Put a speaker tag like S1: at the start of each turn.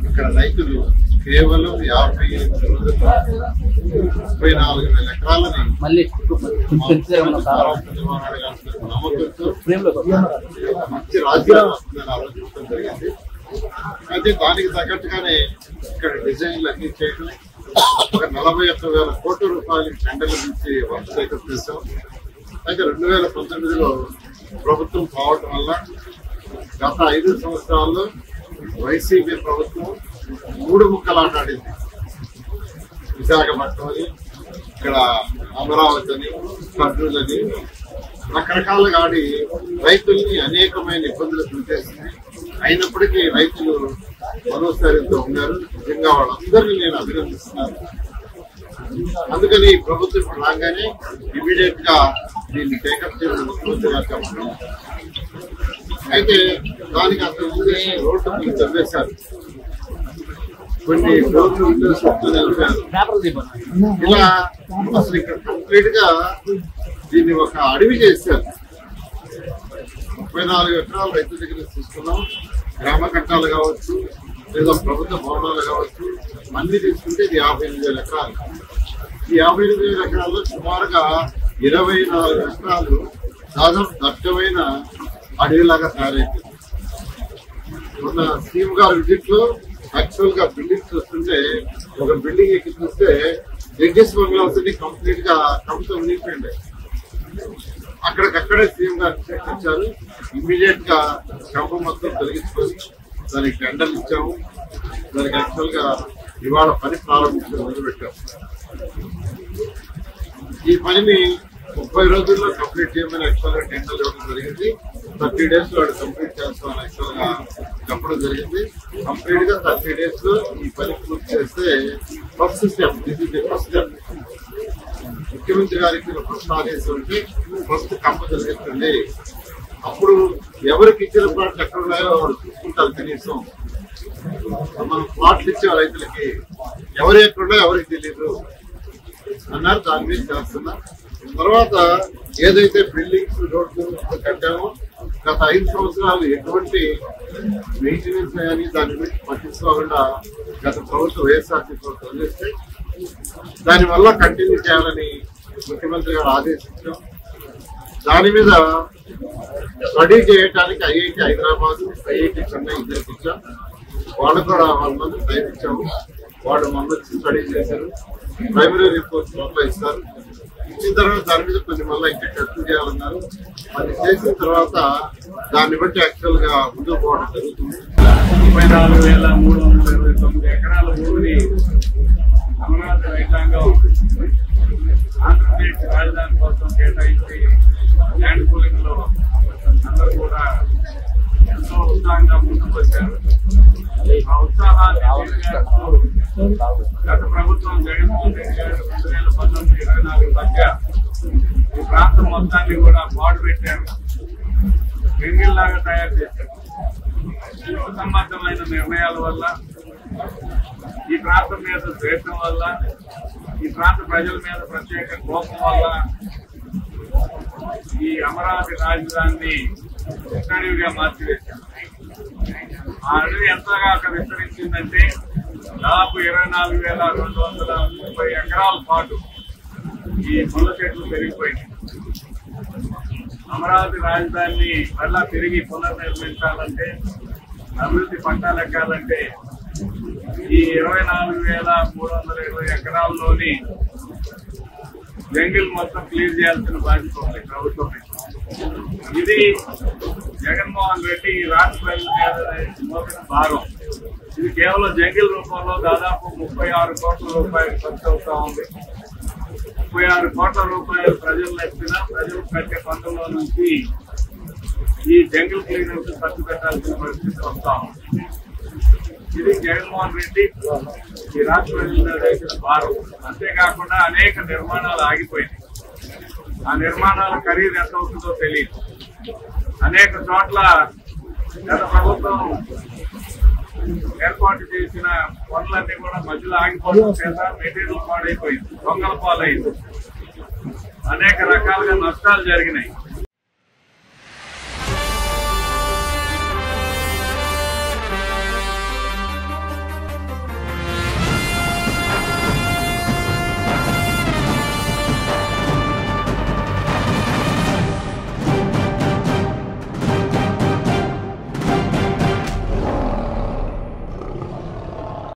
S1: ఇక్కడ రైతులు కేవలం 54,000 ఎకరాలని మంచి రాజ్యాంగం ఆలోచించడం జరిగింది. అయితే దానికి తగ్గట్టుగానే ఇక్కడ డిజైన్లు అన్ని చేయడం, ఒక 41,000 కోట్ల రూపాయలకి టెండర్ల నుంచి వర్క్ సేకరిస్తాం. అయితే 2019లో ప్రభుత్వం పోవటం వల్ల గత 5 సంవత్సరాల్లో వైసీపీ ప్రభుత్వం 3 ముక్కలాట ఆడింది. విశాఖపట్నం అని, ఇక్కడ అమరావతి అని, కర్నూలు అని రకరకాలుగా ఆడి రైతుల్ని అనేకమైన ఇబ్బందులు గురిచేసింది. అయినప్పటికీ రైతులు మనోస్థైర్యంతో ఉన్నారు. నిజంగా వాళ్ళందరినీ నేను అభినందిస్తున్నాను. అందుకని ప్రభుత్వం ఇప్పుడు రాగానే ఇమీడియట్ గా దీన్ని టేకప్ చేయడం ముఖ్యమంత్రిగా చెప్పడం. అయితే దానికి అసలు రోడ్డు చదివేశారు, కొన్ని రోడ్లు ఇలా అసలు ఇక్కడ కంప్లీట్ గా దీన్ని ఒక అడవి చేశారు. 34 ఎకరాలు రైతుల దగ్గర తీసుకున్నాం. గ్రామ కట్టాలు కావచ్చు, లేదా ప్రభుత్వ భవనాలు కావచ్చు, అన్ని తీసుకుంటే ఇది 58,000 ఎకరాలు. ఈ 58,000 ఎకరాల్లో సుమారుగా 24 ఎకరాలు దాదాపు దట్టమైన అడవిలాగా తయారైంది. మొన్న సీఎం గారి విజిట్ లో యాక్చువల్ గా బిల్డింగ్స్ వస్తుంటే ఒక బిల్డింగ్ ఎక్కి చూస్తే జడ్జెస్ బంగ్లాస్ కంప్లీట్ గా కవిత ఉండిపోయింది. అక్కడికక్కడే సీఎం గారు చర్చించారు. ఇమ్మీడియట్ గా కంపం మొత్తం తొలగించుకొని దానికి టెండర్లు ఇచ్చాము. దానికి యాక్చువల్ గా ఇవాళ పని ప్రారంభించడం మొదలుపెట్టాము. ఈ పనిని 30 రోజుల్లో కంప్లీట్ చేయమని యాక్చువల్ గా టెండర్లు ఇవ్వడం జరిగింది. 30 days లో కంప్లీట్ చేస్తామని యాక్చువల్ గా చెప్పడం జరిగింది. కంప్లీట్ గా 30 days లో ఈ పని పూర్తి చేస్తే first step, this is the first step. ముఖ్యమంత్రి గారికి ఫస్ట్ ఆదేశం అంటే ఫస్ట్ కంప జరిగిస్తుంది. అప్పుడు ఎవరికి ఇచ్చిన ప్లాట్లు ఎక్కడ ఉన్నాయో వాళ్ళు చూసుకుంటారు. కనీసం మనం ప్లాట్లు ఇచ్చే రైతులకి ఎవరు ఎక్కడున్నాయో ఎవరికి తెలియదు అన్నారు. దాని మీద చేస్తున్నా. తర్వాత ఏదైతే బిల్డింగ్స్ రోడ్లు కట్టామో గత 5 సంవత్సరాలు ఎటువంటి మెయింటెనెన్స్ కానీ దాని గురించి పట్టించుకోకుండా గత ప్రభుత్వం వైఎస్ఆర్సీ ప్రభుత్వం చేస్తే దానివల్ల కంటిన్యూ చేయాలని ముఖ్యమంత్రి గారు ఆదేశించాం. దాని మీద స్టడీ చేయడానికి ఐఐటి హైదరాబాద్, ఐఐటి చెన్నై ఇద్దరికి ఇచ్చాం. వాళ్ళు కూడా 1 month టైం ఇచ్చాము. వాళ్ళు మొన్న వచ్చి స్టడీ చేశారు. ప్రైమరీ రిపోర్ట్స్ మొత్తం ఇస్తారు. ఇచ్చిన తర్వాత దాని మీద కొన్ని మళ్ళీ ఇంకా టెస్ట్ చేయాలన్నారు. అది చేసిన తర్వాత దాన్ని బట్టి యాక్చువల్ గా ముందుకు పోవడం జరుగుతుంది.
S2: 34,329 ఎకరాల భూమిని అమరావతి రైతాంగం ఆంధ్రప్రదేశ్ రాజధాని కోసం కేటాయించి ల్యాండ్ పూలింగ్ లో అందరూ కూడా ఎంతో ఉత్సాహంగా ముందుకు వచ్చారు. ఆ ఉత్సాహాన్ని గత ప్రభుత్వం జగన్మోహన్ రెడ్డి గారు 2019-24 మధ్య ఈ ప్రాంతం మొత్తాన్ని కూడా బాడు పెట్టారు, వెంగిల్లాగా తయారు చేశారు. సంబద్ధమైన నిర్ణయాల వల్ల, ఈ ప్రాంతం మీద ద్వేషం వల్ల, ఈ ప్రాంత ప్రజల మీద ప్రత్యేక కోపం వల్ల ఈ అమరావతి రాజధానిని అడవిగా మార్చివేశారు. ఆ అడవి ఎంతగా అక్కడ విస్తరించిందంటే దాదాపు 24,230 ఎకరాల పాటు ఈ ముళ్ళ చెట్లు పెరిగిపోయింది. అమరావతి రాజధానిని మళ్ళా తిరిగి పునర్నిర్మించాలంటే, అభివృద్ధి పట్టాలెక్కాలంటే ఈ 24,320 ఎకరాల్లోని జంగిల్ మొత్తం క్లియర్ చేయాల్సిన బాధ్యత ఉంది ప్రభుత్వం. ఇది జగన్మోహన్ రెడ్డి రాష్ట్ర మోపిన భారం. ఇది కేవలం జంగిల్ రూపంలో దాదాపు 36 కోట్ల రూపాయలు ఖర్చు అవుతా ఉంది. 36 కోట్ల రూపాయలు ప్రజలు ఎత్తినా ప్రజలు కట్టే పన్నుల్లో నుంచి ఈ జంగిల్ క్లీనర్స్ ఖర్చు పెట్టాల్సిన పరిస్థితి వస్తా ఉంది. ఇది జగన్మోహన్ రెడ్డి ఈ రాష్ట్ర ప్రజల వేసిన భారం. అంతేకాకుండా అనేక నిర్మాణాలు ఆగిపోయింది. ఆ నిర్మాణాల ఖరీదు ఎంత అవుతుందో తెలియదు. అనేక చోట్ల గత ప్రభుత్వం ఏర్పాటు చేసిన పనులన్నీ కూడా మధ్యలో ఆగిపోవడం చేత మెటీరియల్ పాడైపోయింది, దొంగల పాలైంది, అనేక రకాలుగా నష్టాలు జరిగినాయి.